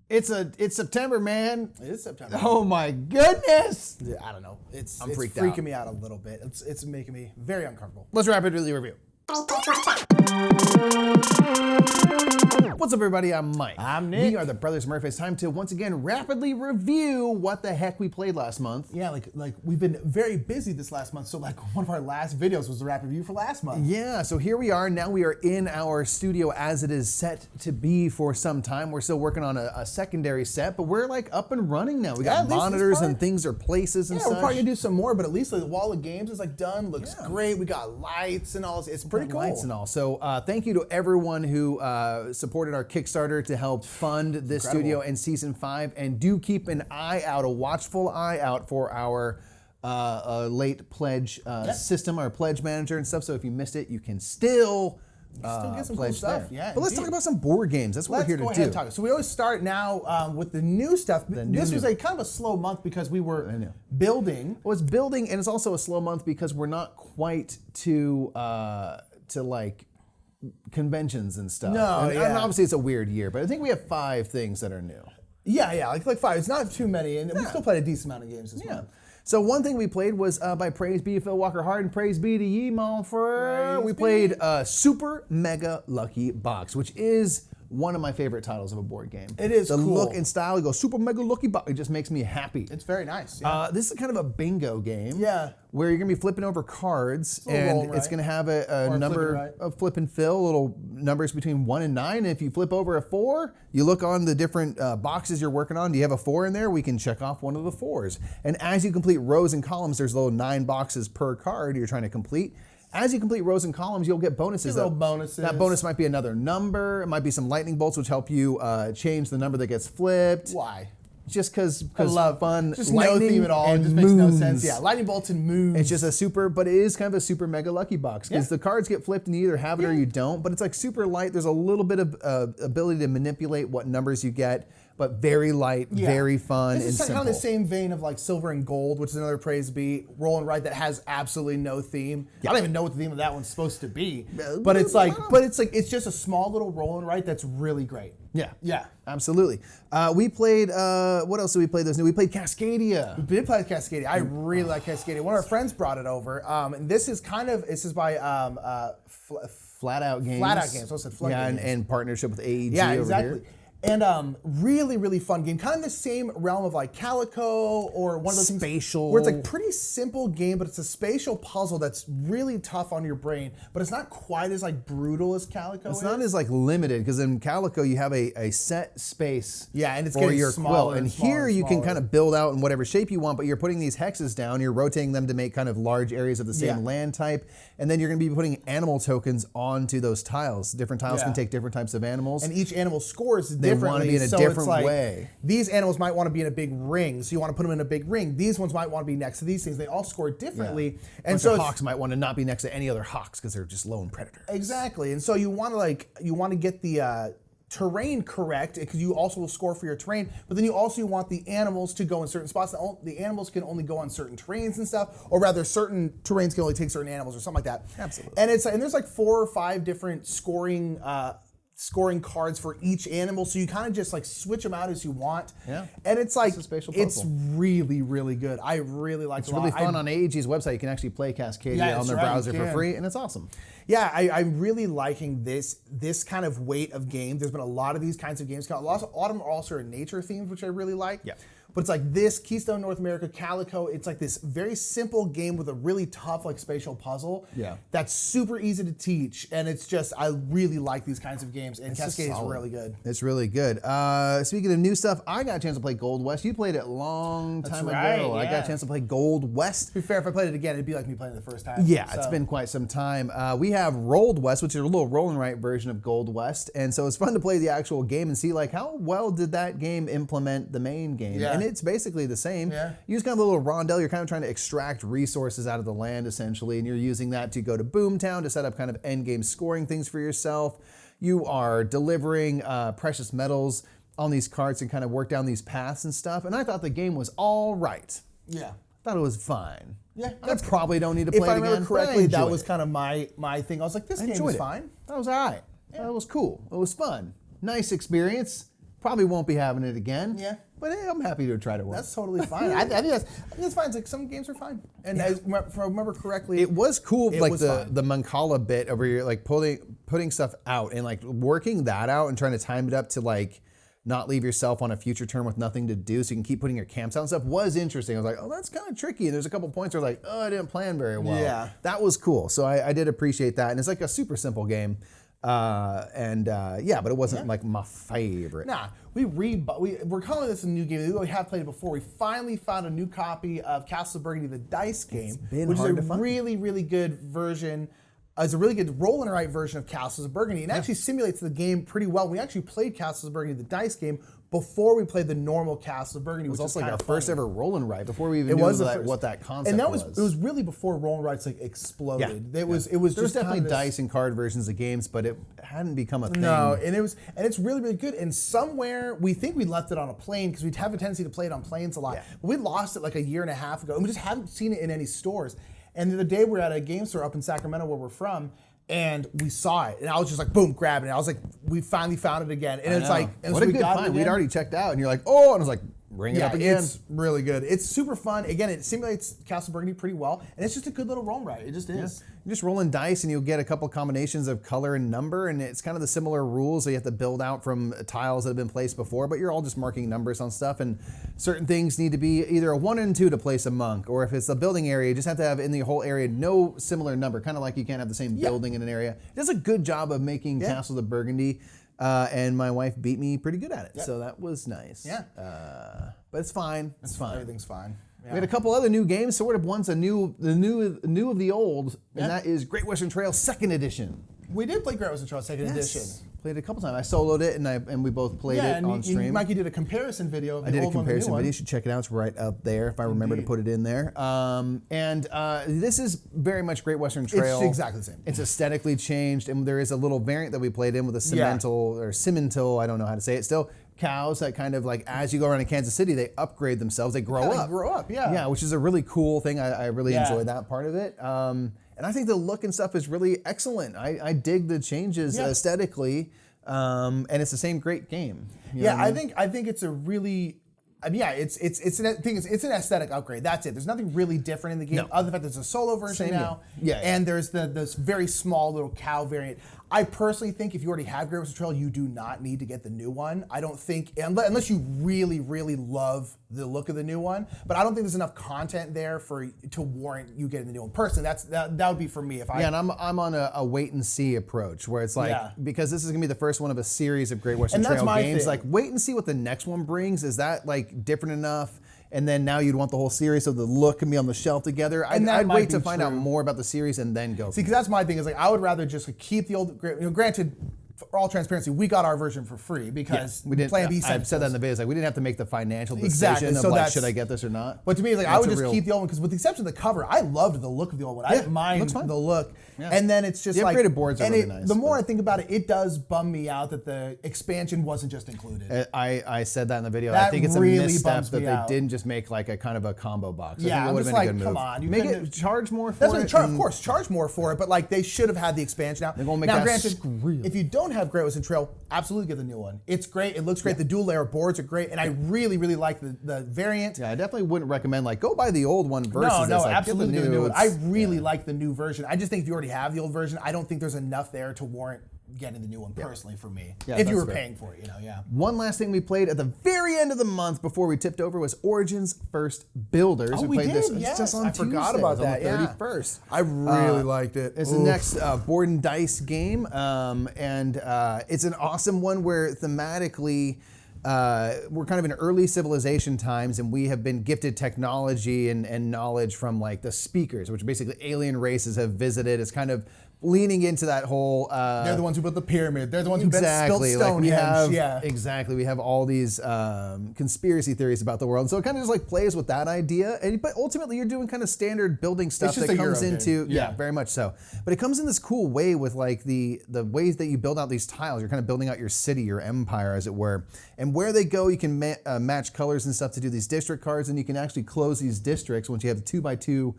It's September, man. It is September. Oh my goodness! Yeah, I don't know. It's freaked freaking out. me out a little bit. It's making me very uncomfortable. Let's rapidly review. What's up, everybody? I'm Mike. I'm Nick. We are the Brothers Merv. It's time to once again rapidly review what the heck we played last month. Yeah, like we've been very busy this last month. So like one of our last videos was a rapid review for last month. Yeah, so here we are. Now we are in our studio as it is set to be for some time. We're still working on a secondary set, but we're like up and running now. We got monitors and things or places and yeah, such. we're probably gonna do some more, but at least like, the wall of games is like done. Looks great. We got lights and all. It's pretty cool. Lights and all. So thank you to everyone who supported our Kickstarter to help fund this studio in season 5, and do keep an eye out, a watchful eye out for our late pledge system, our pledge manager and stuff. So if you missed it, you can still get some pledge cool stuff. there. Yeah, but let's talk about some board games. That's what we're here to do. Talk. So we always start now with the new stuff. This was a kind of a slow month because we were building. Well, it's building, and it's also a slow month because we're not quite to like conventions and stuff. No, and obviously it's a weird year, but I think we have 5 things that are new. Yeah, like 5. It's not too many, and we still played a decent amount of games this month. So one thing we played was by Praise Be to Phil Walker Hart and Praise Be to Ye, mon frere. We played Super Mega Lucky Box, which is one of my favorite titles of a board game. It is the cool. look and style. You go Super Mega Lucky Box. It just makes me happy. It's very nice. Yeah. This is kind of a bingo game. Yeah. Where you're gonna be flipping over cards, and it's gonna have a number of flip and fill, little numbers between 1 and 9. And if you flip over a 4, you look on the different boxes you're working on. Do you have a 4 in there? We can check off one of the 4s. And as you complete rows and columns, there's little 9 boxes per card you're trying to complete. As you complete rows and columns, you'll get bonuses. Little bonuses. That bonus might be another number. It might be some lightning bolts, which help you change the number that gets flipped. Why? Just because fun. Just no theme at all. It just makes no sense. Yeah, lightning bolts and moons. It's just a super, but it is kind of a super mega lucky box because the cards get flipped and you either have it or you don't. But it's like super light. There's a little bit of ability to manipulate what numbers you get, but very light, very fun, and simple. It's kind of the same vein of like Silver and Gold, which is another Praise Be Roll and Write that has absolutely no theme. I don't even know what the theme of that one's supposed to be, but it's just a small little Roll and Write that's really great. Yeah, absolutely. We played. What else did we play? We played Cascadia. We did play Cascadia. I really like Cascadia. One of our friends brought it over, and this is by Flat Out Games. Flat Out Games. I said Flat Out Games. And partnership with AEG. Yeah, over exactly. Here. And really, really fun game. Kind of the same realm of like Calico or one of those spatial things where it's like pretty simple game, but it's a spatial puzzle that's really tough on your brain, but it's not quite as like brutal as Calico. It's not as like limited because in Calico you have a set space and it's for your quilt. And here you can smaller. kind of build out in whatever shape you want, but you're putting these hexes down, you're rotating them to make kind of large areas of the same land type, and then you're going to be putting animal tokens onto those tiles. Different tiles can take different types of animals. And each animal scores differently. They want to be in a different way. These animals might want to be in a big ring, so you want to put them in a big ring. These ones might want to be next to these things. They all score differently. And so hawks might want to not be next to any other hawks because they're just lone predators. Exactly. And so you want to get the terrain correct because you also will score for your terrain, but then you also want the animals to go in certain spots. The animals can only go on certain terrains and stuff, or rather certain terrains can only take certain animals or something like that. Absolutely. And there's like 4 or 5 different scoring cards for each animal, so you kind of just like switch them out as you want. Yeah. And it's like it's really, really good. I really like it. It's really fun. On AEG's website, you can actually play Cascadia on their browser for free, and it's awesome. Yeah, I'm really liking this kind of weight of game. There's been a lot of these kinds of games. A lot of them are also nature themed, which I really like. Yeah. But it's like this, Keystone North America, Calico, it's like this very simple game with a really tough like spatial puzzle. Yeah. That's super easy to teach. And it's just, I really like these kinds of games. And Cascadia is really good. It's really good. Speaking of new stuff, I got a chance to play Gold West. You played it a long time ago. Yeah. I got a chance to play Gold West. To be fair, if I played it again, it'd be like me playing it the first time. Yeah, it's been quite some time. We have Rolled West, which is a little roll and write version of Gold West. And so it's fun to play the actual game and see like how well did that game implement the main game. Yeah. And it's basically the same. Yeah. You use kind of a little rondel. You're kind of trying to extract resources out of the land essentially, and you're using that to go to Boomtown to set up kind of end game scoring things for yourself. You are delivering precious metals on these carts and kind of work down these paths and stuff. And I thought the game was all right. Yeah. I thought it was fine. Yeah. I probably don't need to play it again. If I remember correctly, that was kind of my thing. I was like, this game is fine. That was all right. That was cool. It was fun. Nice experience. Probably won't be having it again. Yeah. But hey, I'm happy to try to work. That's totally fine. I think that's fine. It's like some games are fine. And if I remember correctly, it was cool, like the Mancala bit over here, like putting stuff out and like working that out and trying to time it up to like not leave yourself on a future turn with nothing to do, so you can keep putting your camps out and stuff was interesting. I was like, oh, that's kind of tricky. And there's a couple points where like, oh, I didn't plan very well. Yeah. That was cool. So I did appreciate that. And it's like a super simple game. But it wasn't like my favorite. Nah, we're calling this a new game. We have played it before. We finally found a new copy of Castle of Burgundy, the dice game, which is a really, really good version. It's a really good roll and write version of Castles of Burgundy. It actually simulates the game pretty well. We actually played Castles of Burgundy, the dice game, before we played the normal Castle of Burgundy. It was which also is like our funny. first ever roll and write before we even knew what that concept and that was. It was really before roll and writes like exploded. Yeah. It was there was just definitely dice and card versions of games, but it hadn't become a thing. No, and it's really, really good. And somewhere we think we left it on a plane because we'd have a tendency to play it on planes a lot. Yeah. But we lost it like a year and a half ago, and we just haven't seen it in any stores. And the other day we were at a game store up in Sacramento where we're from, and we saw it, and I was just like, boom, grabbing it. I was like, we finally found it again. And it's like, and what so a good find. We'd already checked out, and you're like, oh, and I was like, bring it up again. It's really good. It's super fun. Again, it simulates Castle Burgundy pretty well, and it's just a good little roll right. It just is. Yeah. You're just rolling dice, and you'll get a couple combinations of color and number, and it's kind of the similar rules that you have to build out from tiles that have been placed before, but you're all just marking numbers on stuff, and certain things need to be either a 1 and 2 to place a monk, or if it's a building area, you just have to have in the whole area no similar number, kind of like you can't have the same building in an area. It does a good job of making Castles of Burgundy. And my wife beat me pretty good at it, so that was nice. Yeah, but it's fine. It's fine. Everything's fine. Yeah. We had a couple other new games. Sort of one's the new of the old, and that is Great Western Trail 2nd Edition. We did play Great Western Trail 2nd Edition. Played it a couple times. I soloed it, and we both played it on stream. Mikey did a comparison video of the I did old a comparison one, video. You should check it out. It's right up there if I remember to put it in there. This is very much Great Western Trail. It's exactly the same. It's aesthetically changed, and there is a little variant that we played in with a Simmental, I don't know how to say it still, cows that kind of like, as you go around in Kansas City, they upgrade themselves. They grow up. They grow up, yeah. Yeah, which is a really cool thing. I really enjoy that part of it. And I think the look and stuff is really excellent. I dig the changes aesthetically, and it's the same great game. You know what I mean? I think it's a really, it's an aesthetic upgrade. That's it. There's nothing really different in the game other than the fact there's a solo version now. Yeah. And there's this very small little cow variant. I personally think if you already have Great Western Trail, you do not need to get the new one. I don't think, unless you really, really love the look of the new one, but I don't think there's enough content there to warrant you getting the new one. Personally, that would be for me. And I'm on a wait and see approach where it's like, because this is gonna be the first one of a series of Great Western Trail games, like wait and see what the next one brings. Is that like different enough? And then now you'd want the whole series so the look can be on the shelf together. I'd wait to find out more about the series and then go. See, because that's my thing, is like I would rather just keep the old, granted, for all transparency, we got our version for free because we didn't. Plan B I've said that in the videos. Like we didn't have to make the financial decision of like, should I get this or not? But to me, it's like I would just keep the old one because, with the exception of the cover, I loved the look of the old one. I didn't mind the look. Yeah. And then it's just the like upgraded boards are really nice. The more I think about it, it does bum me out that the expansion wasn't just included. I said that in the video. That I think it's really a misstep that they didn't just make like a kind of a combo box. Yeah, I think it would have been a good move. Come on, you make it charge more for it. Of course, charge more for it, but like they should have had the expansion out. They're gonna make now, that granted, if you don't have Great Western Trail, absolutely get the new one. It's great. It looks great. The dual layer boards are great, and I really, really like the variant. Yeah, I definitely wouldn't recommend like go buy the old one versus no, like, absolutely get the new one. I really like the new version. I just think if you already have the old version, I don't think there's enough there to warrant getting the new one personally for me. Yeah, if you were paying for it, One last thing we played at the very end of the month before we tipped over was Origins First Builders. Oh, we played did, this just on I forgot about that. On the 31st. I really liked it. It's the next board and dice game, and it's an awesome one where thematically we're kind of in early civilization times, and we have been gifted technology and knowledge from like the speakers, which basically alien races have visited. It's kind of leaning into that whole they're the ones who built the pyramid, they're the ones who built Stonehenge. Exactly, we have all these conspiracy theories about the world, and so it kind of just like plays with that idea, but ultimately you're doing kind of standard building stuff that comes into very much so, but it comes in this cool way with like the ways that you build out these tiles. You're kind of building out your city, your empire as it were, and where they go you can match colors and stuff to do these district cards, and you can actually close these districts once you have 2x2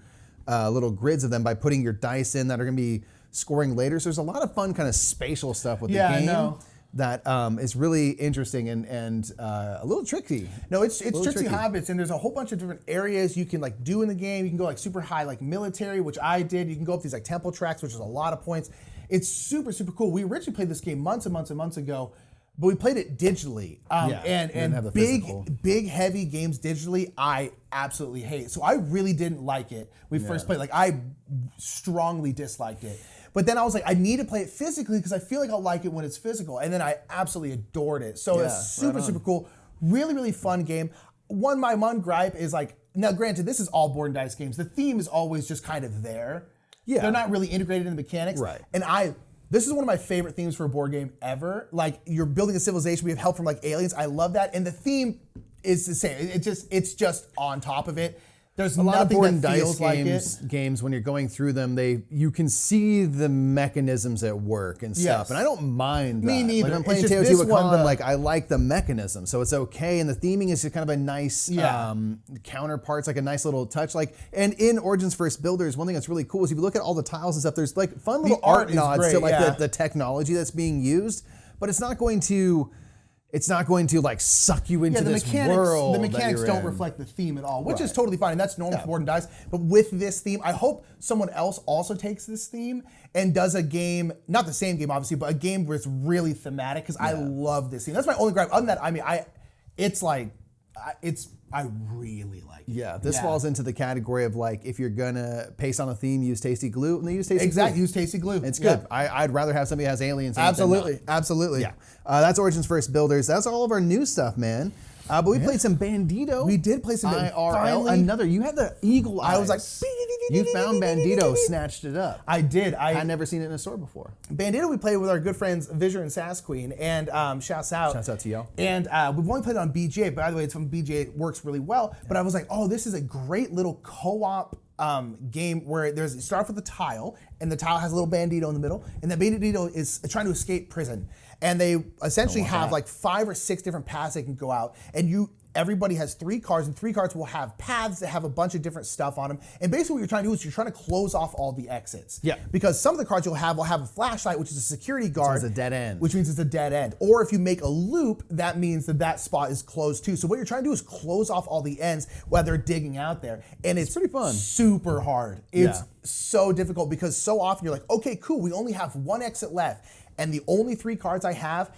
little grids of them by putting your dice in that are going to be scoring later. So there's a lot of fun kind of spatial stuff with the game. that is really interesting and a little tricky. No, it's tricky hobbits, and there's a whole bunch of different areas you can like do in the game. You can go like super high, like military, which I did. You can go up these like temple tracks, which is a lot of points. It's super, super cool. We originally played this game months and months and months ago, but we played it digitally. And big, heavy games digitally, I absolutely hate. So I really didn't like it. We first played, like I strongly disliked it. But then I was like, I need to play it physically because I feel like I'll like it when it's physical. And then I absolutely adored it. So it's super, super cool. Really, really fun game. My one gripe is like, now granted, this is all board and dice games. The theme is always just kind of there. Yeah. They're not really integrated in the mechanics. Right. And this is one of my favorite themes for a board game ever. Like, you're building a civilization, we have help from like aliens. I love that. And the theme is the same. It's just on top of it. There's a lot of board and dice games when you're going through them, you can see the mechanisms at work and stuff. And I don't mind that. Me neither. Like I'm playing Teotihuacan, like I like the mechanism, so it's okay. And the theming is just kind of a nice counterparts, like a nice little touch. Like, and in Origins First Builders, one thing that's really cool is if you look at all the tiles and stuff, there's like fun little art nods to like the technology that's being used, but it's not going to like suck you into this world. The mechanics don't reflect the theme at all, which is totally fine, and that's normal for board and dice. But with this theme, I hope someone else also takes this theme and does a game, not the same game obviously, but a game where it's really thematic, because I love this theme. That's my only gripe. Other than that, I mean, I really like it. Yeah, this falls into the category of like, if you're gonna paste on a theme, use Tasty Glue, and they use Tasty Glue. Exactly, use Tasty Glue. It's good. I'd rather have somebody who has aliens in Absolutely, absolutely. Yeah. That's Origins First Builders. That's all of our new stuff, man. But we played some Bandido. We did play some IRL. Finally, you had the eagle eyes. I was like, you found Bandido, snatched it up. I did. I'd never seen it in a store before. Bandido we played with our good friends Visor and Sass Queen, and shouts out to y'all. And we've only played it on BGA. By the way, it's from BGA. It works really well. Yeah. But I was like, oh, this is a great little co-op game where you start off with a tile, and the tile has a little Bandido in the middle, and that Bandido is trying to escape prison. And they essentially have like 5 or 6 different paths they can go out, and everybody has 3 cards, and 3 cards will have paths that have a bunch of different stuff on them. And basically what you're trying to do is you're trying to close off all the exits. Yeah. Because some of the cards will have a flashlight, which is a security guard. So it's a dead end. Which means it's a dead end. Or if you make a loop, that means that spot is closed too. So what you're trying to do is close off all the ends while they're digging out there. And it's pretty fun. Super hard. It's so difficult because so often you're like, okay, cool, we only have 1 exit left. And the only 3 cards I have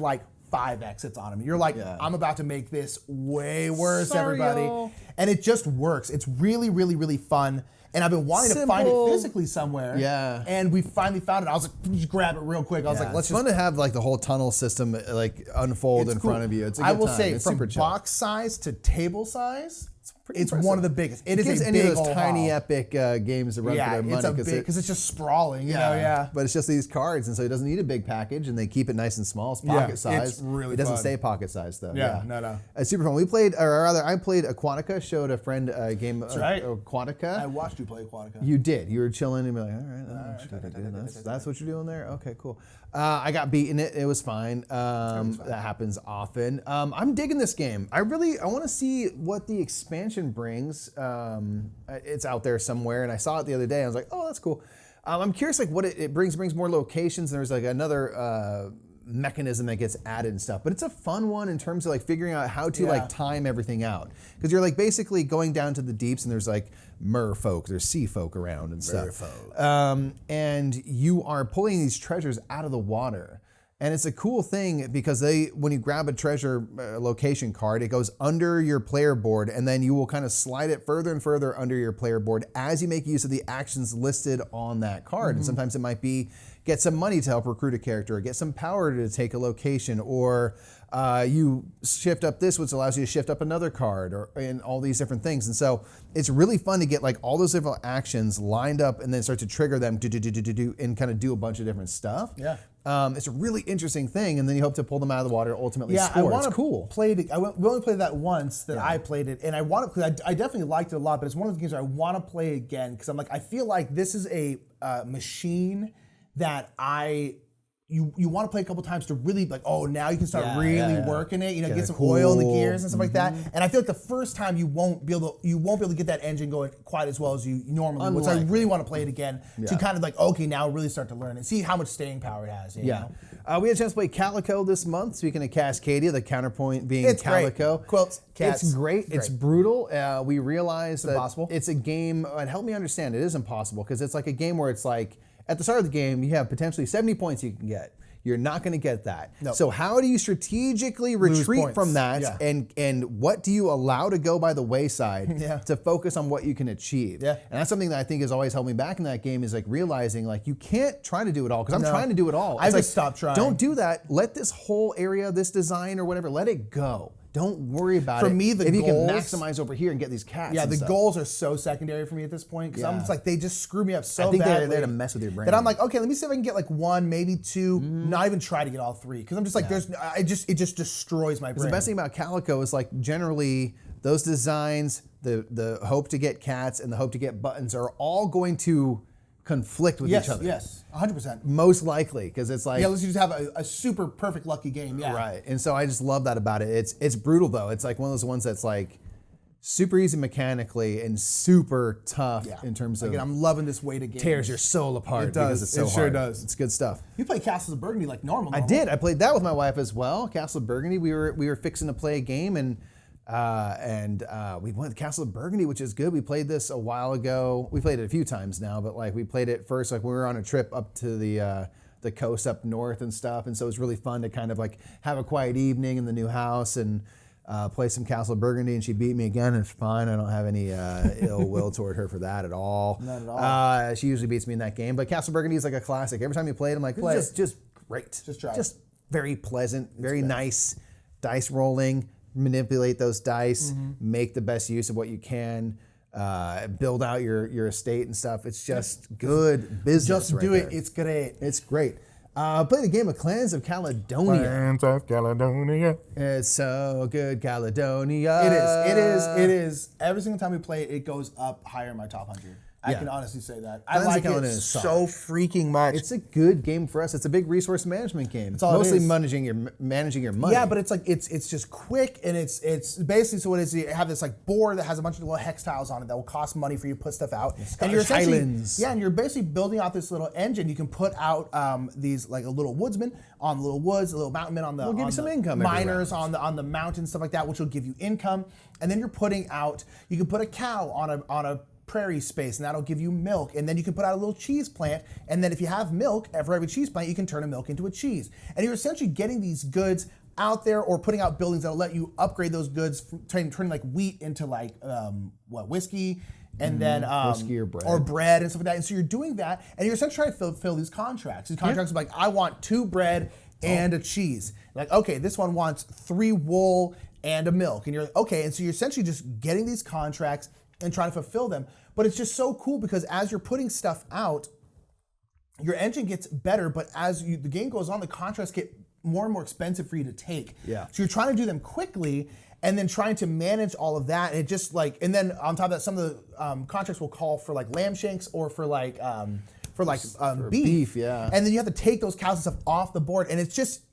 like 5 exits on them. You're like, I'm about to make this way worse, everybody. Y'all. And it just works. It's really, really, really fun. And I've been wanting to find it physically somewhere. Yeah. And we finally found it. I was like, just grab it real quick. I was like, let's fun to have like the whole tunnel system like unfold in front of you. It's a good time. I will say, from box size to table size, it's one of the biggest. It is a any big of those tiny epic games that run for their money because it's just sprawling. You know, But it's just these cards, and so it doesn't need a big package, and they keep it nice and small. It's pocket size. It's really It doesn't fun. stay pocket size though. No. It's super fun. We played, or rather, I played Aquatica. Showed a friend a game of Aquatica. I watched you play Aquatica. You did. You were chilling and be like, all right, that's what you're doing there. Okay, cool. I got beaten it. It was fine. That happens often. I'm digging this game. I want to see what the expansion brings. It's out there somewhere, and I saw it the other day. I was like, oh, that's cool. I'm curious, like what it brings. Brings more locations. And there's like another mechanism that gets added and stuff. But it's a fun one in terms of like figuring out how to like time everything out, because you're like basically going down to the deeps, and there's like merfolk, there's sea folk around and stuff. And you are pulling these treasures out of the water. And it's a cool thing because when you grab a treasure location card, it goes under your player board, and then you will kind of slide it further and further under your player board as you make use of the actions listed on that card. And sometimes it might be get some money to help recruit a character, or get some power to take a location, or you shift up this, which allows you to shift up another card, and all these different things. And so it's really fun to get like all those different actions lined up and then start to trigger them and kind of do a bunch of different stuff. Yeah. It's a really interesting thing, and then you hope to pull them out of the water, ultimately score. It's cool. We only played that once that I played it, and I definitely liked it a lot, but it's one of the games I want to play again, because I feel like this is a machine that I you want to play a couple times to really like, oh, now you can start really working it, get some oil in the gears and stuff like that. And I feel like the first time you won't be able to get that engine going quite as well as you normally would. So I really want to play it again to kind of like, okay, now really start to learn and see how much staying power it has. You know? We had a chance to play Calico this month. Speaking of Cascadia, the counterpoint being Calico. Great. Quilts, cats. It's great. It's brutal. We realized that it's a game, and help me understand, it is impossible because it's like a game where it's like, at the start of the game, you have potentially 70 points you can get. You're not going to get that. Nope. So how do you strategically retreat from that, and what do you allow to go by the wayside to focus on what you can achieve? And that's something that I think has always held me back in that game, is like realizing like you can't try to do it all, because I'm trying to do it all. I just stopped trying. Don't do that. Let this whole area, this design or whatever, let it go. Don't worry about it. For me, the if goals, you can maximize over here and get these cats. Yeah, the goals are so secondary for me at this point, because I'm just like, they just screw me up so badly. I think they're there to mess with your brain. That I'm like, okay, let me see if I can get like one, maybe two, not even try to get all three, because I'm just like, it just destroys my brain. The best thing about Calico is like generally those designs, the hope to get cats and the hope to get buttons are all going to conflict with each other. Yes, 100%. Most likely, because it's like, unless you just have a super perfect lucky game. Right. And so I just love that about it. It's brutal though. It's like one of those ones that's like super easy mechanically and super tough in terms of. Again, I'm loving this way to game. Tears your soul apart. It does. Because it's so it sure hard. Does. It's good stuff. You play Castles of Burgundy like normal. I did. I played that with my wife as well. Castle of Burgundy. We were fixing to play a game, and we went to Castle of Burgundy, which is good. We played this a while ago. We played it a few times now, but like we played it first like we were on a trip up to the coast up north and stuff, and so it was really fun to kind of like have a quiet evening in the new house and play some Castle of Burgundy. And she beat me again. It's fine. I don't have any ill will toward her for that at all. Not at all. She usually beats me in that game, but Castle of Burgundy is like a classic. Every time you play it, I'm like, this is just great. Just try. Just very pleasant, very nice dice rolling. Manipulate those dice, make the best use of what you can, build out your estate and stuff. It's just good business. Just do it. It's great. It's great. Play the game of Clans of Caledonia. Clans of Caledonia. It's so good, Caledonia. It is. Every single time we play it, it goes up higher in my top 100. I can honestly say that. I like it so freaking much. It's a good game for us. It's a big resource management game. It's all mostly managing your money. Yeah, but it's like it's just quick, and it's basically, so what it is, you have this like board that has a bunch of little hex tiles on it that will cost money for you to put stuff out. And you're and you're basically building out this little engine. You can put out these like a little woodsman on the little woods, a little mountain men on the give you some income. Miners on the mountain, stuff like that, which will give you income. And then you're putting out. You can put a cow on a prairie space, and that'll give you milk. And then you can put out a little cheese plant, and then if you have milk, for every cheese plant, you can turn a milk into a cheese. And you're essentially getting these goods out there, or putting out buildings that'll let you upgrade those goods, turning like wheat into like whiskey, and then whiskey or bread and stuff like that. And so you're doing that, and you're essentially trying to fill these contracts. These contracts are like, I want 2 bread and a cheese. Like, okay, this one wants 3 wool and a milk, and you're like, okay. And so you're essentially just getting these contracts and trying to fulfill them. But it's just so cool, because as you're putting stuff out, your engine gets better, but as the game goes on, the contracts get more and more expensive for you to take. Yeah. So you're trying to do them quickly, and then trying to manage all of that. And it just like, and then on top of that, some of the contracts will call for like lamb shanks, or for beef. Yeah. And then you have to take those cows and stuff off the board, and it just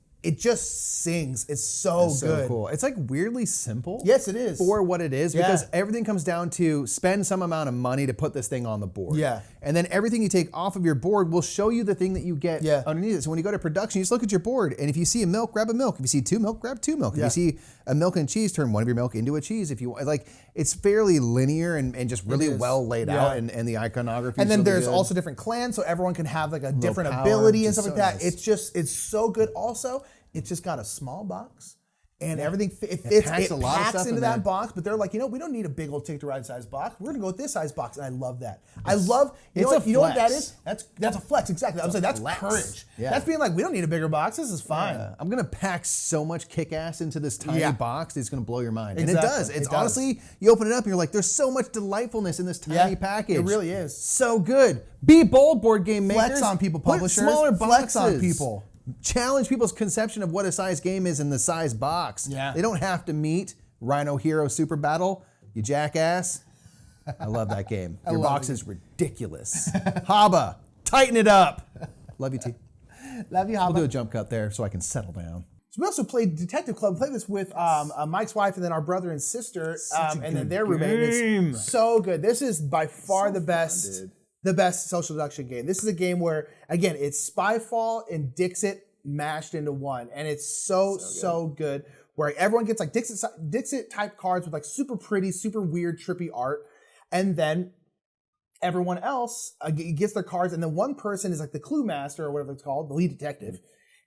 sings. It's so good. Cool. It's like weirdly simple. Yes, it is. For what it is, because everything comes down to spend some amount of money to put this thing on the board. Yeah. And then everything you take off of your board will show you the thing that you get underneath it. So when you go to production, you just look at your board, and if you see a milk, grab a milk. If you see 2 milk, grab 2 milk. If you see a milk and cheese, turn one of your milk into a cheese. If you like, it's fairly linear and just really well laid out, and the iconography. And then really there's good. also different clans, so everyone can have like a different ability and stuff like that. Nice. It's so good. Also, it's just got a small box, and everything it packs into that box. But they're like, we don't need a big old Take to Ride size box. We're gonna go with this size box, and I love that. I love you know what that is? That's a flex, exactly. I was like, that's courage. Yeah. That's being like, we don't need a bigger box. This is fine. Yeah. I'm gonna pack so much kick ass into this tiny box. It's gonna blow your mind, and it does. It's honestly, you open it up, and you're like, there's so much delightfulness in this tiny package. It really is so good. Be bold, board game makers. Flex on people, publishers. Put smaller boxes. Flex on people. Challenge people's conception of what a size game is in the size box. Yeah. They don't have to meet Rhino Hero Super Battle, you jackass. I love that game. Your box is ridiculous. Haba, tighten it up. Love you, T. Love you, We'll Hava. do a jump cut there so I can settle down. So we also played Detective Club. We played this with Mike's wife and then our brother and sister, and then their roommate. It's so good. This is by far the best social deduction game. This is a game where, again, it's Spyfall and Dixit mashed into one, and it's so good. Where everyone gets like Dixit type cards with like super pretty, super weird, trippy art, and then everyone else gets their cards, and then one person is like the clue master or whatever it's called, the lead detective.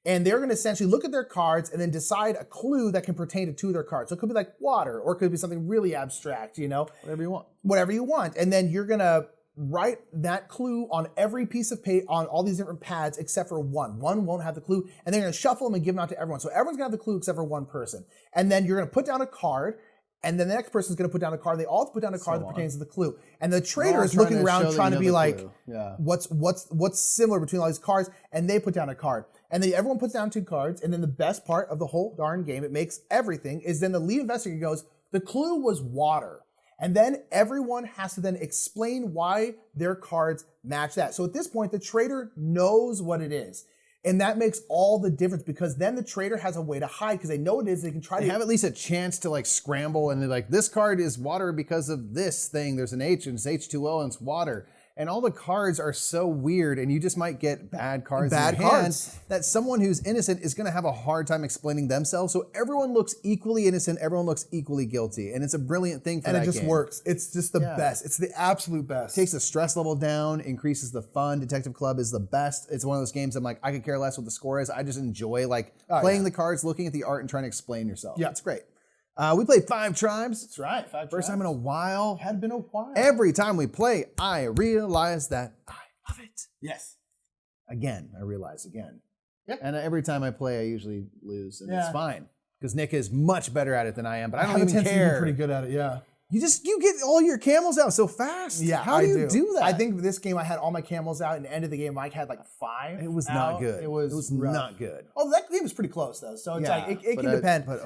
And they're going to essentially look at their cards and then decide a clue that can pertain to two of their cards. So it could be like water, or it could be something really abstract, you know? Whatever you want. Whatever you want. And then you're going to write that clue on every piece of paper, on all these different pads, except for one. One won't have the clue. And they're going to shuffle them and give them out to everyone. So everyone's going to have the clue except for one person. And then you're going to put down a card, and then the next person's going to put down a card. They all have to put down a card that pertains to the clue. And the trader is looking around trying to be like, what's similar between all these cards? And they put down a card. And then everyone puts down two cards. And then the best part of the whole darn game, it makes everything, is then the lead investigator goes, the clue was water. And then everyone has to then explain why their cards match that. So at this point, the trader knows what it is. And that makes all the difference, because then the trader has a way to hide, because they know it is. They can try to have at least a chance to like scramble and they're like, this card is water because of this thing. There's an H and it's H2O and it's water. And all the cards are so weird, and you just might get bad cards in your hand that someone who's innocent is going to have a hard time explaining themselves. So everyone looks equally innocent, everyone looks equally guilty, and it's a brilliant thing for that game. And it just works. It's just the best. It's the absolute best. Takes the stress level down, increases the fun. Detective Club is the best. It's one of those games I'm like, I could care less what the score is. I just enjoy like playing the cards, looking at the art, and trying to explain yourself. Yeah, it's great. We played 5 Tribes. That's right, 5 Tribes. First time in a while. Had been a while. Every time we play, I realize that I love it. Yes. Again, I realize again. Yep. And every time I play, I usually lose, and it's fine. Because Nick is much better at it than I am, but I don't even care. You're pretty good at it, yeah. You get all your camels out so fast. Yeah, how do you do that? I think this game I had all my camels out, and the end of the game Mike had like 5. It was not good. It was not good. Oh, that game was pretty close though, so it's like it can depend. But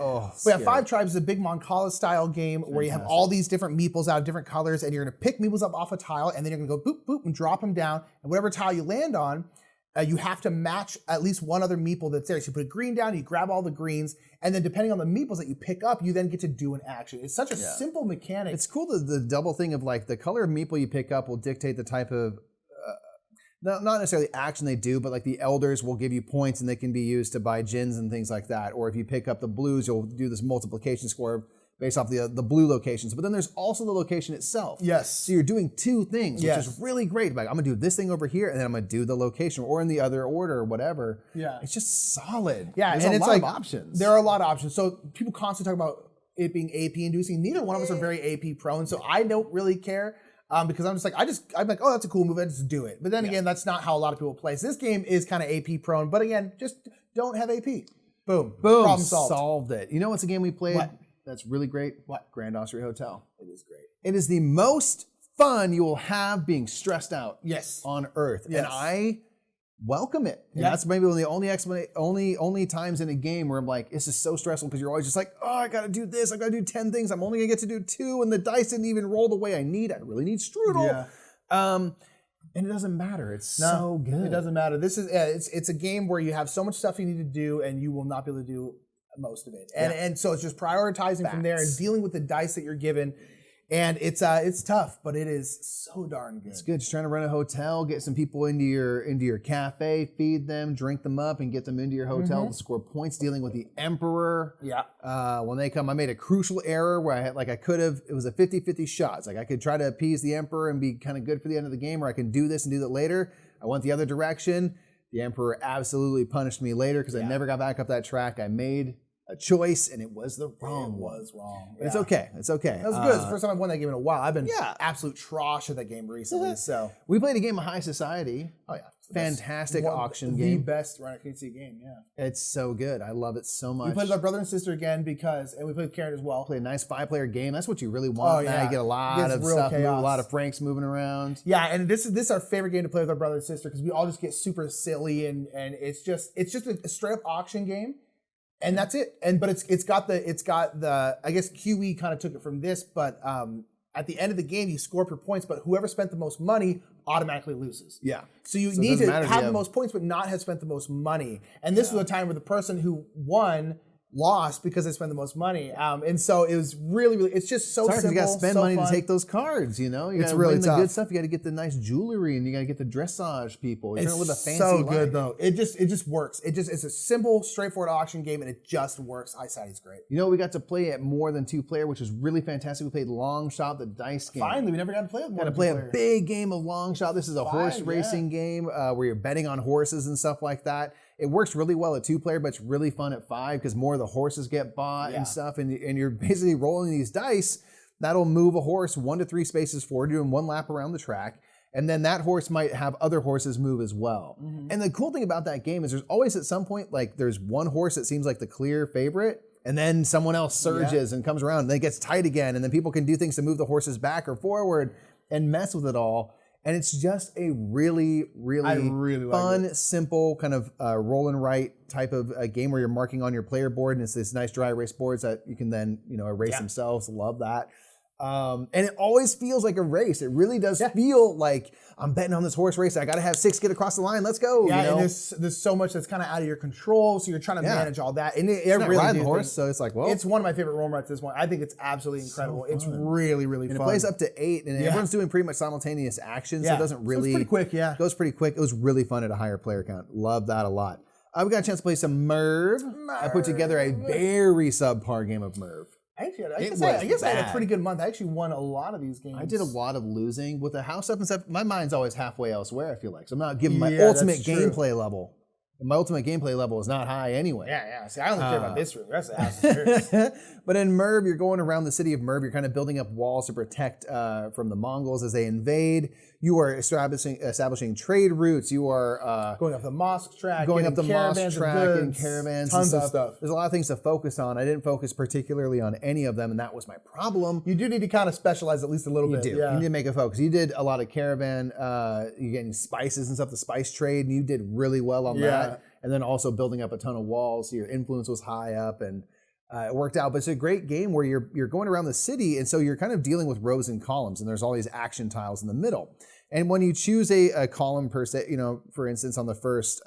yeah, 5 Tribes is a big Moncala style game where you have all these different meeples out of different colors, and you're gonna pick meeples up off a tile, and then you're gonna go boop boop and drop them down, and whatever tile you land on, you have to match at least one other meeple that's there. So you put a green down, you grab all the greens, and then depending on the meeples that you pick up, you then get to do an action. It's such a simple mechanic. It's cool the double thing of like the color of meeple you pick up will dictate the type of, not necessarily action they do, but like the elders will give you points and they can be used to buy gins and things like that. Or if you pick up the blues, you'll do this multiplication score based off the blue locations. But then there's also the location itself. Yes. So you're doing 2 things, which is really great. Like, I'm going to do this thing over here, and then I'm going to do the location, or in the other order, or whatever. Yeah. It's just solid. Yeah, There's and a it's lot like, of options. There are a lot of options. So people constantly talk about it being AP inducing. Neither one of us are very AP prone, so I don't really care. Because I'm just like, I'm like, oh, that's a cool move, I just do it. But then again, that's not how a lot of people play. So this game is kind of AP prone, but again, just don't have AP. Boom. Problem solved. Solved it. You know what's a game we played? What? That's really great. What? Grand Austria Hotel. It is great. It is the most fun you will have being stressed out on Earth. Yes. And I welcome it. And that's maybe one of the only times in a game where I'm like, this is so stressful, because you're always just like, oh, I gotta do this, I gotta do 10 things. I'm only gonna get to do 2, and the dice didn't even roll the way I need. I really need strudel. Yeah. And it doesn't matter. It's so good. It doesn't matter. This is it's a game where you have so much stuff you need to do, and you will not be able to do most of it. And so it's just prioritizing from there and dealing with the dice that you're given. And it's tough, but it is so darn good. It's good. Just trying to run a hotel, get some people into your cafe, feed them, drink them up, and get them into your hotel to score points. Dealing with the Emperor. Yeah. When they come, I made a crucial error where it was a 50-50 shot. It's like I could try to appease the Emperor and be kind of good for the end of the game, or I can do this and do that later. I went the other direction. The Emperor absolutely punished me later because I never got back up that track. I made a choice, and it was the wrong one. It was wrong. It's okay. It's okay. That was good. It's the first time I've won that game in a while. I've been absolute trash at that game recently. So we played a game of High Society. Oh yeah, fantastic auction game. The best run I can see game. Yeah, it's so good. I love it so much. We played with our brother and sister again and we played with Karen as well. Play a nice 5-player game. That's what you really want. Now you get a lot of stuff, a lot of Franks moving around. Yeah, and this is our favorite game to play with our brother and sister, because we all just get super silly, and it's just a straight up auction game. And that's it. But it's got the I guess QE kind of took it from this, but at the end of the game, you score up your points, but whoever spent the most money automatically loses. Yeah. So you need to have the most points, but not have spent the most money. And this was a time where the person who won lost because they spent the most money. And so it was really, it's just so simple. You got to spend money fun. to take those cards, you know? You it's really the tough. good stuff. You got to get the nice jewelry and you got to get the dressage people. You're with a fancy so good though. It just works. It's a simple, straightforward auction game and it just works. Scythe's great. You know, we got to play at more than 2-player, which was really fantastic. We played Long Shot, the dice game. Finally, we never got to play with more than 2-player. Got to play a big game of Long Shot. This is a horse racing game where you're betting on horses and stuff like that. It works really well at 2-player, but it's really fun at 5 because more of the horses get bought and stuff. And you're basically rolling these dice that'll move a horse 1 to 3 spaces forward, doing 1 lap around the track. And then that horse might have other horses move as well. And the cool thing about that game is there's always at some point, like there's one horse that seems like the clear favorite, and then someone else surges and comes around, and then it gets tight again, and then people can do things to move the horses back or forward and mess with it all. And it's just a really fun, like simple kind of roll and write type of game where you're marking on your player board, and it's this nice dry erase boards that you can then erase themselves. Love that. And it always feels like a race. It really does feel like I'm betting on this horse race. I got to have 6 get across the line. Let's go. Yeah, and there's so much that's kind of out of your control, so you're trying to manage all that. And it really riding the horse, so it's like, well, it's one of my favorite roll rights at this point. I think it's absolutely incredible. It's really fun. It plays up to 8, and everyone's doing pretty much simultaneous action, so it doesn't really. So it's pretty quick. Yeah, goes pretty quick. It was really fun at a higher player count. Love that a lot. We got a chance to play some Merv. I put together a very subpar game of Merv. Actually, I guess I had a pretty good month. I actually won a lot of these games. I did a lot of losing with the house up and stuff. My mind's always halfway elsewhere, I feel like. So I'm not giving my ultimate gameplay level. And my ultimate gameplay level is not high anyway. Yeah. See, I only care about this room. The rest of the house is yours. But in Merv, you're going around the city of Merv. You're kind of building up walls to protect from the Mongols as they invade. You are establishing trade routes. You are going up the mosque track, getting caravans, tons of stuff. There's a lot of things to focus on. I didn't focus particularly on any of them, and that was my problem. You do need to kind of specialize at least a little bit. You do. Yeah. You need to make a focus. You did a lot of caravan. You're getting spices and stuff, the spice trade, and you did really well on that. And then also building up a ton of walls. So your influence was high up, and it worked out. But it's a great game where you're going around the city, and so you're kind of dealing with rows and columns, and there's all these action tiles in the middle. And when you choose a column per se, for instance, on the first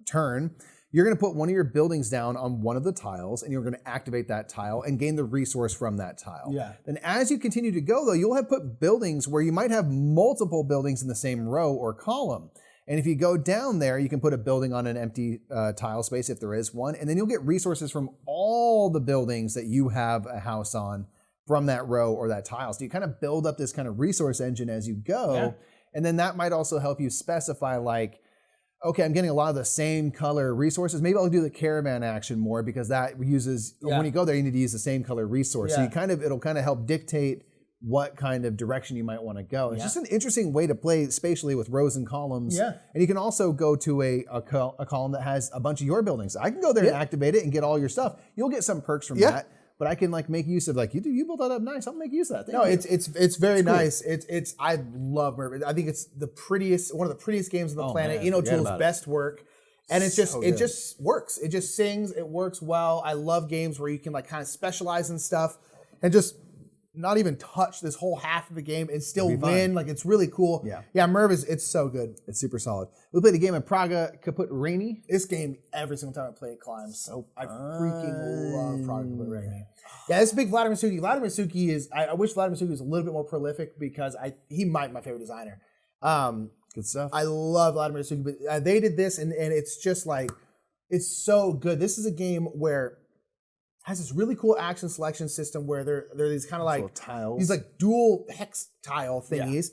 turn, you're going to put one of your buildings down on one of the tiles, and you're going to activate that tile and gain the resource from that tile. Yeah. Then as you continue to go, though, you'll have put buildings where you might have multiple buildings in the same row or column. And if you go down there, you can put a building on an empty tile space if there is one, and then you'll get resources from all the buildings that you have a house on from that row or that tile. So you kind of build up this kind of resource engine as you go, and then that might also help you specify like, okay, I'm getting a lot of the same color resources. Maybe I'll do the caravan action more because that uses, when you go there, you need to use the same color resource. So it'll kind of help dictate what kind of direction you might want to go. It's just an interesting way to play spatially with rows and columns. Yeah. And you can also go to a column that has a bunch of your buildings. I can go there and activate it and get all your stuff. You'll get some perks from that. But I can like make use of like, you built that up nice. I'll make use of that. It's very nice. Cool. I love Merv. I think it's one of the prettiest games on the planet. Tool's best work. And it just works. It just sings. It works well. I love games where you can like kind of specialize in stuff and just not even touch this whole half of the game and still win. Like it's really cool. Yeah. Merv it's so good. It's super solid. We played a game in Praga, Caput, Regni. This game, every single time I play it, climbs. So I freaking love Praga, Caput, Regni. Yeah, this is big Vladimir Suki. Vladimir Suki is. I wish Vladimir Suki was a little bit more prolific because he might be my favorite designer. Good stuff. I love Vladimir Suki, but they did this and it's just like it's so good. This is a game where has this really cool action selection system where there are these kind of like tiles, these like dual hex tile thingies,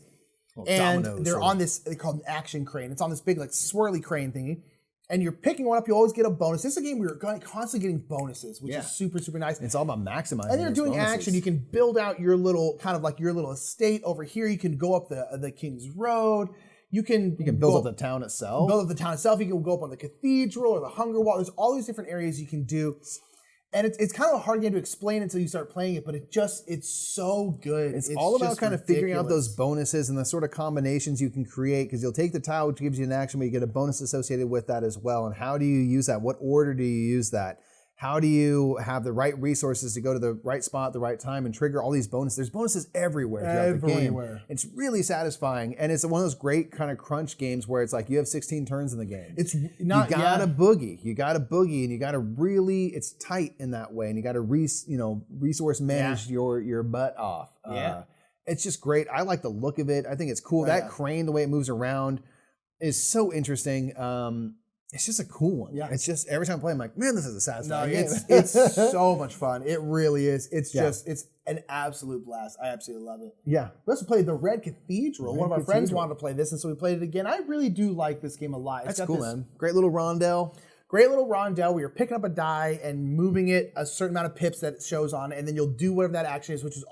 and they're on this. They call it an action crane. It's on this big like swirly crane thingy, and you're picking one up. You always get a bonus. This is a game where you're constantly getting bonuses, which is super nice. It's all about maximizing. And you're doing bonuses. Action. You can build out your little kind of like your little estate over here. You can go up the King's Road. You can build up the town itself. Build up the town itself. You can go up on the cathedral or the Hunger Wall. There's all these different areas you can do. And it's kind of a hard game to explain until you start playing it, but it's so good. It's all about kind of figuring out those bonuses and the sort of combinations you can create, because you'll take the tile, which gives you an action, but you get a bonus associated with that as well. And how do you use that? What order do you use that? How do you have the right resources to go to the right spot at the right time and trigger all these bonuses? There's bonuses everywhere throughout the game. It's really satisfying. And it's one of those great kind of crunch games where it's like you have 16 turns in the game. It's not, you gotta boogie. You gotta boogie and you gotta really, it's tight in that way. And you gotta resource manage your butt off. It's just great. I like the look of it. I think it's cool. That crane, the way it moves around is so interesting. It's just a cool one. Yeah. It's just every time I play, I'm like, man, this is a satisfying game. It's so much fun. It really is. It's it's an absolute blast. I absolutely love it. Yeah. We also played the Red Cathedral. One of our friends wanted to play this, and so we played it again. I really do like this game a lot. That's cool, man. Great little rondelle. Great little rondelle where you're picking up a die and moving it a certain amount of pips that it shows on, and then you'll do whatever that action is, which is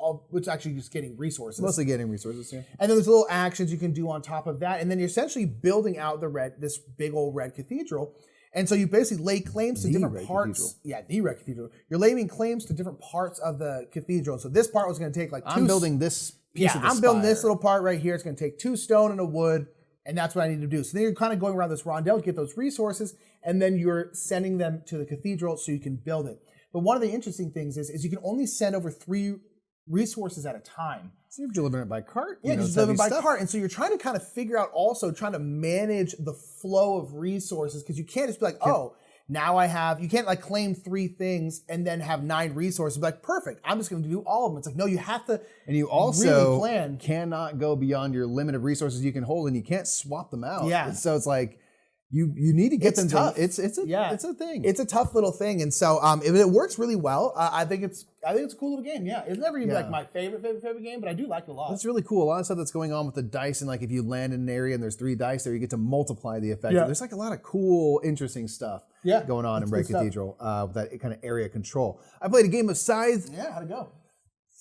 actually just getting resources. Mostly getting resources, yeah. And then there's little actions you can do on top of that, and then you're essentially building out this big old Red Cathedral. And so you basically lay claims to different parts. Cathedral. Yeah, the Red Cathedral. You're laying claims to different parts of the cathedral. So this part was going to take like I'm building this piece of the I'm building this little part right here. It's going to take 2 stone and a wood. And that's what I need to do. So then you're kind of going around this rondelle to get those resources, and then you're sending them to the cathedral so you can build it. But one of the interesting things is you can only send over 3 resources at a time. So you're delivering it by cart? Yeah, you're delivering by cart. And so you're trying to kind of figure out also trying to manage the flow of resources, because you can't just be like, now I have, you can't like claim 3 things and then have 9 resources. Be like, perfect, I'm just going to do all of them. It's like, no, you have to and you also really plan. Cannot go beyond your limit of resources you can hold, and you can't swap them out. Yeah. So it's like, you need to get them tough. It's a thing. It's a tough little thing. And so it works really well. I think it's a cool little game. Yeah. It's never even like my favorite game, but I do like it a lot. It's really cool. A lot of stuff that's going on with the dice, and like if you land in an area and there's 3 dice there, you get to multiply the effect. Yeah. There's like a lot of cool, interesting stuff going on in Red Cathedral with that kind of area control. I played a game of Scythe. Yeah, how'd it go?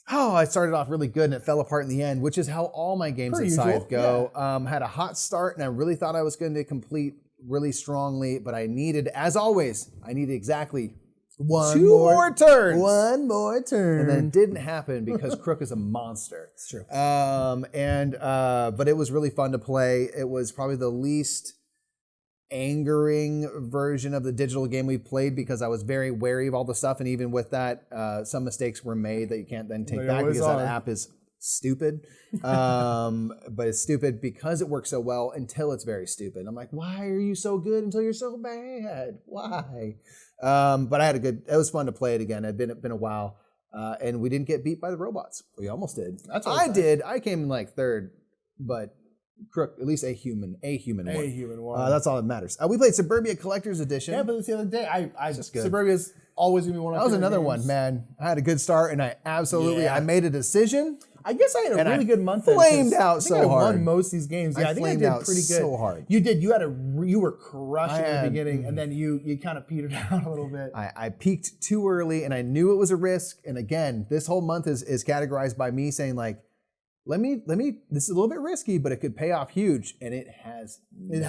Oh, I started off really good and it fell apart in the end, which is how all my games of Scythe go. Had a hot start and I really thought I was going to complete really strongly, but I needed, as always, exactly one more turn. And then it didn't happen because Crook is a monster. It's true. But it was really fun to play. It was probably the least angering version of the digital game we played because I was very wary of all the stuff, and even with that, some mistakes were made that you can't then take back because that app is stupid. But it's stupid because it works so well until it's very stupid. I'm like, why are you so good until you're so bad? Why? But I had it was fun to play it again. It'd been a while. And we didn't get beat by the robots. We almost did. I did. I came in like 3rd, but Crook, at least a human one. That's all that matters. We played Suburbia Collector's Edition. Yeah, but it's the other day. Suburbia's always gonna be one of my favorite another games. One, man. I had a good start, and I absolutely I made a decision. I guess I had a really good month. Flamed out so hard. I won most of these games. Yeah, I think I did pretty good. So hard. You did. You were crushing in the beginning, and then you kind of petered out a little bit. I peaked too early, and I knew it was a risk. And again, this whole month is categorized by me saying like, let me. This is a little bit risky, but it could pay off huge, and it has. It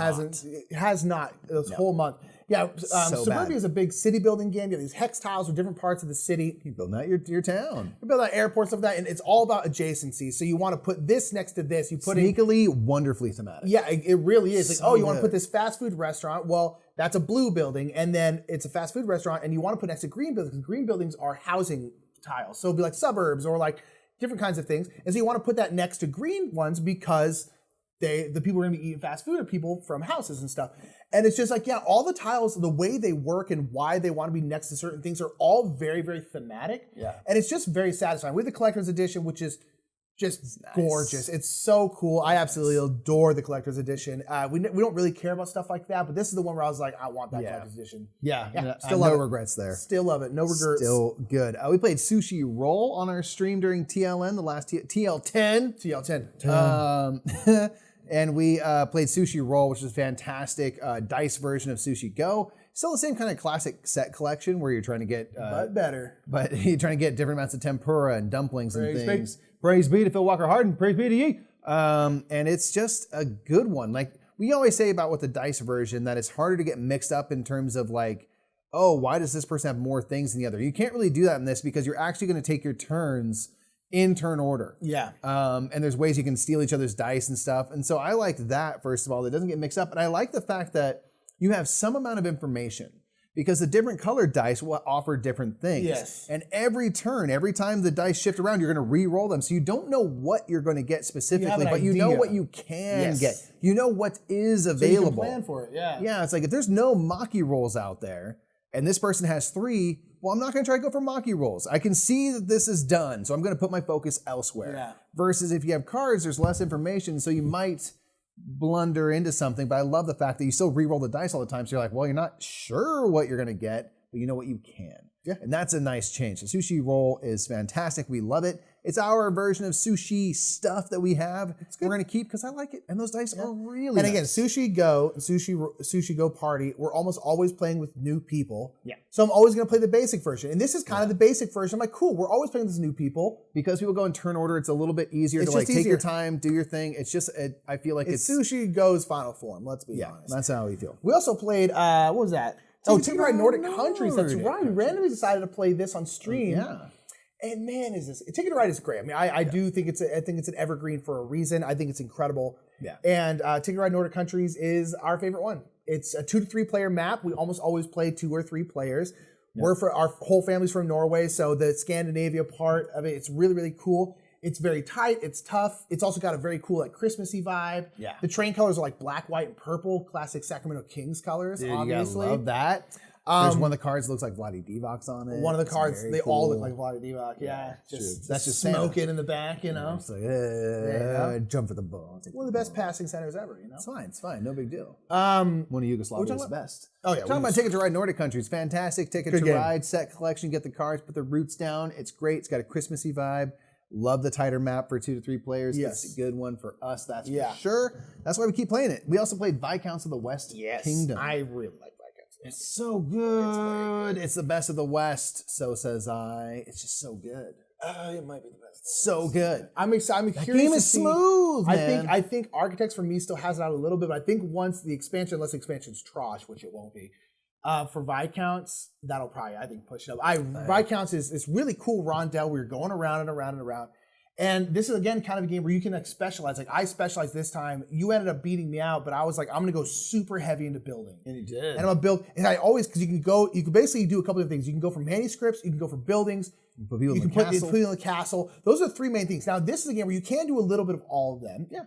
has not. This whole month. Yeah, Suburbia is a big city building game. You have these hex tiles with different parts of the city. You build out your town. You build out airports, stuff like that, and it's all about adjacency. So you want to put this next to this. You put sneakily, wonderfully thematic. Yeah, it really is. Like, you want to put this fast food restaurant? Well, that's a blue building, and then it's a fast food restaurant, and you want to put next to green buildings. Green buildings are housing tiles, so it'd be like suburbs or like different kinds of things. And so you want to put that next to green ones because the people who are going to be eating fast food are people from houses and stuff. And it's just like, all the tiles, the way they work and why they want to be next to certain things are all very, very thematic. Yeah. And it's just very satisfying. With the Collector's Edition, which is just gorgeous. It's so cool. I absolutely adore the Collector's Edition. We don't really care about stuff like that, but this is the one where I was like, I want that Collector's Edition. Yeah. Still no regrets there. Still love it. No regrets. Still good. We played Sushi Roll on our stream during TLN, the last TL10. TL10. And we played Sushi Roll, which is a fantastic dice version of Sushi Go. Still the same kind of classic set collection where you're trying to get... but better. But you're trying to get different amounts of tempura and dumplings and things. Praise be to Phil Walker Harden. Praise be to ye. And it's just a good one. Like we always say about with the dice version that it's harder to get mixed up in terms of like, oh, why does this person have more things than the other? You can't really do that in this because you're actually going to take your turns in turn order. Yeah. And there's ways you can steal each other's dice and stuff. And so I like that, first of all, that doesn't get mixed up. And I like the fact that you have some amount of information. because the different colored dice will offer different things. Yes. And every turn, every time the dice shift around, you're going to re-roll them. So you don't know what you're going to get specifically, but you know what you can get. You know what is available. So you can plan for it, yeah. Yeah, it's like if there's no Maki rolls out there, and this person has 3, well, I'm not going to try to go for Maki rolls. I can see that this is done, so I'm going to put my focus elsewhere. Yeah. Versus if you have cards, there's less information, so you might blunder into something, but I love the fact that you still re-roll the dice all the time, so you're like, well, you're not sure what you're going to get, but you know what you can. Yeah. And that's a nice change. The Sushi Roll is fantastic. We love it. It's our version of sushi stuff that we have. We're going to keep because I like it, and those dice are really And again, nice. Sushi Go Party, we're almost always playing with new people. Yeah. So I'm always going to play the basic version. And this is kind of the basic version. I'm like, cool, we're always playing with new people. Because people go in turn order, it's a little bit easier to like take your time, do your thing. It's just, I feel like it's Sushi Go's final form, let's be honest. That's how we feel. We also played, what was that? Ticket to Ride Nordic Countries. That's right. We randomly decided to play this on stream. Yeah. And man, is this Ticket to Ride is great. I mean, I do think it's an evergreen for a reason. I think it's incredible. Yeah. And Ticket to Ride Nordic Countries is our favorite one. It's a 2 to 3 player map. We almost always play 2 or 3 players. Yeah. Our whole family's from Norway, so the Scandinavia part of it, it's really, really cool. It's very tight. It's tough. It's also got a very cool, like, Christmassy vibe. Yeah. The train colors are like black, white, and purple, classic Sacramento Kings colors. Dude, obviously, you gotta love that. There's one of the cards that looks like Vladi Divac's on it. One of the cards, they cool. all look like Vladi Divac. Yeah, that's just smoking in the back, you know. It's like, jump for the ball. One of the best passing centers ever, you know. It's fine, no big deal. One of Yugoslavia's best. Oh yeah, talking about Ticket to Ride Nordic Countries, fantastic Ticket to Ride set collection. Get the cards, put the roots down. It's great. It's got a Christmassy vibe. Love the tighter map for 2 to 3 players. Yes. It's a good one for us, that's for sure. That's why we keep playing it. We also played Viscounts of the West Kingdom. I really like Viscounts. It's so good. It's the best of the West, so says I. It's just so good. It might be the best. So good. I'm excited. I'm curious. The game is to see. smooth, man. I think Architects for me still has it out a little bit, but I think once the expansion, unless the expansion's trash, which it won't be, for Viscounts, that'll probably, I think, push it up. Viscounts is this really cool rondel where you're going around and around and around. And this is, again, kind of a game where you can like specialize. Like, I specialized this time. You ended up beating me out, but I was like, I'm going to go super heavy into building. And you did. And I'm going to build, and I always, because you can basically do a couple of things. You can go for manuscripts, you can go for buildings, you put people in the put castle. people in the castle. Those are the 3 main things. Now, this is a game where you can do a little bit of all of them. Yeah.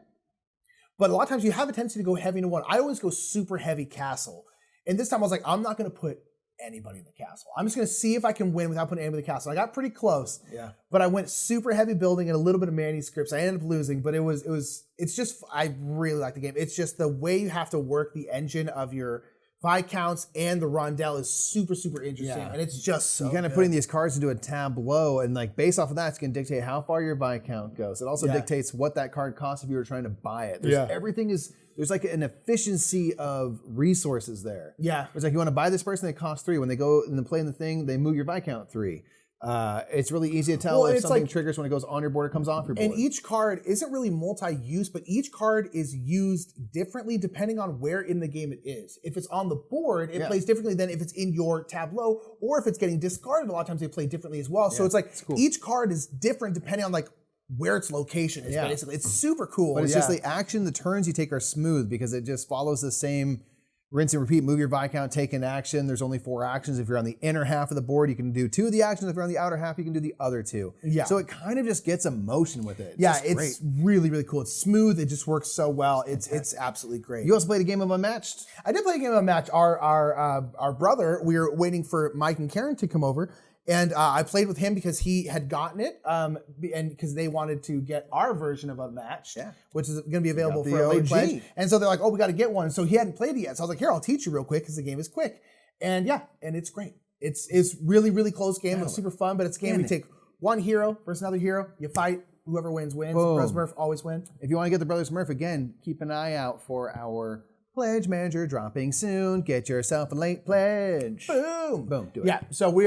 But a lot of times you have a tendency to go heavy into one. I always go super heavy castle. And this time I was like, I'm not going to put anybody in the castle. I'm just going to see if I can win without putting anybody in the castle. I got pretty close. Yeah. But I went super heavy building and a little bit of manuscripts. I ended up losing, but it's just, I really like the game. It's just the way you have to work the engine of your Viscounts and the rondel is super, super interesting. Yeah. And it's just so you're kind of putting these cards into a tableau, and like based off of that, it's going to dictate how far your Viscount goes. It also dictates what that card costs if you were trying to buy it. There's like an efficiency of resources there. Yeah. It's like you want to buy this person, they cost 3. When they go and play in the thing, they move your Viscount 3. It's really easy to tell if something triggers when it goes on your board or comes off your board. And each card isn't really multi-use, but each card is used differently depending on where in the game it is. If it's on the board, it plays differently than if it's in your tableau, or if it's getting discarded, a lot of times they play differently as well. So it's like each card is different depending on like where its location is, basically. It's super cool. But it's just the action, the turns you take are smooth because it just follows the same rinse and repeat. Move your Viscount, take an action. There's only 4 actions. If you're on the inner half of the board, you can do 2 of the actions. If you're on the outer half, you can do the other 2. Yeah. So it kind of just gets emotion with it. It's really, really cool. It's smooth. It just works so well. It's absolutely great. You also played a game of Unmatched? I did play a game of Unmatched. Our brother, we were waiting for Mike and Karen to come over. And I played with him because he had gotten it, and because they wanted to get our version of Unmatched, which is going to be available for a late pledge. And so they're like, "Oh, we got to get one." So he hadn't played it yet. So I was like, "Here, I'll teach you real quick because the game is quick." And and it's great. It's really, really close game. It's super fun, but it's a game we take one hero versus another hero. You fight. Whoever wins wins. Brothers Murph always win. If you want to get the Brothers Murph again, keep an eye out for our Pledge Manager dropping soon. Get yourself a late pledge. Boom. Boom. Do it. Yeah. So we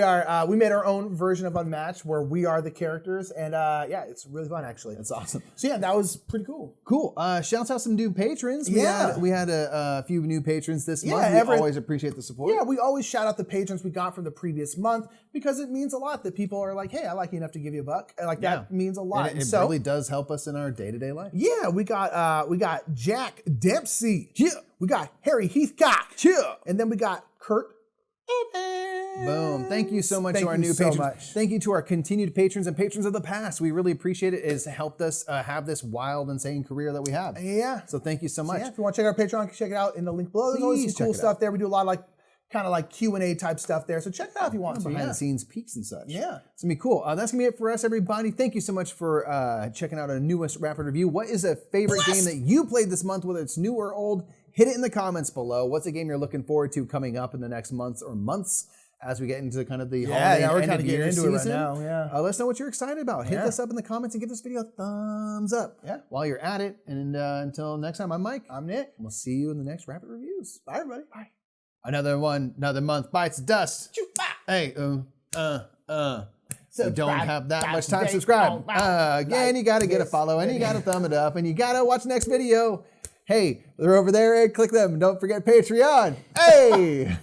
made our own version of Unmatched where we are the characters, and it's really fun actually. That's awesome. So that was pretty cool. Cool. Shouts out some new patrons. We had a few new patrons this month. We always appreciate the support. Yeah, we always shout out the patrons we got from the previous month because it means a lot that people are like, "Hey, I like you enough to give you $1." And like that means a lot. And it really does help us in our day-to-day life. Yeah, we got Jack Dempsey. Yeah. We got Harry Heathcock. Yeah. And then we got Kurt Boom. Thank you so much to our new patrons. Thank you to our continued patrons and patrons of the past. We really appreciate it. It has helped us have this wild, insane career that we have. Yeah. So thank you so much. So if you want to check out our Patreon, check it out in the link below. There's always some cool stuff there. We do a lot of kind of like Q&A type stuff there. So check it out if you want to. Behind the scenes peeks and such. Yeah. It's going to be cool. That's going to be it for us, everybody. Thank you so much for checking out our newest Rapid Review. What is a favorite game that you played this month, whether it's new or old? Hit it in the comments below. What's a game you're looking forward to coming up in the next months or months as we get into kind of the holiday we're end kind of of year getting into season? it right now. Yeah. Let us know what you're excited about. Hit us up in the comments and give this video a thumbs up while you're at it. And until next time, I'm Mike. I'm Nick. We'll see you in the next Rapid Reviews. Bye, everybody. Bye. Another month bites dust. Hey, you don't have that much time to subscribe. Again, you got to get a follow and you got to thumb it up and you got to watch the next video. Hey, they're over there. Hey, click them. Don't forget Patreon. Hey.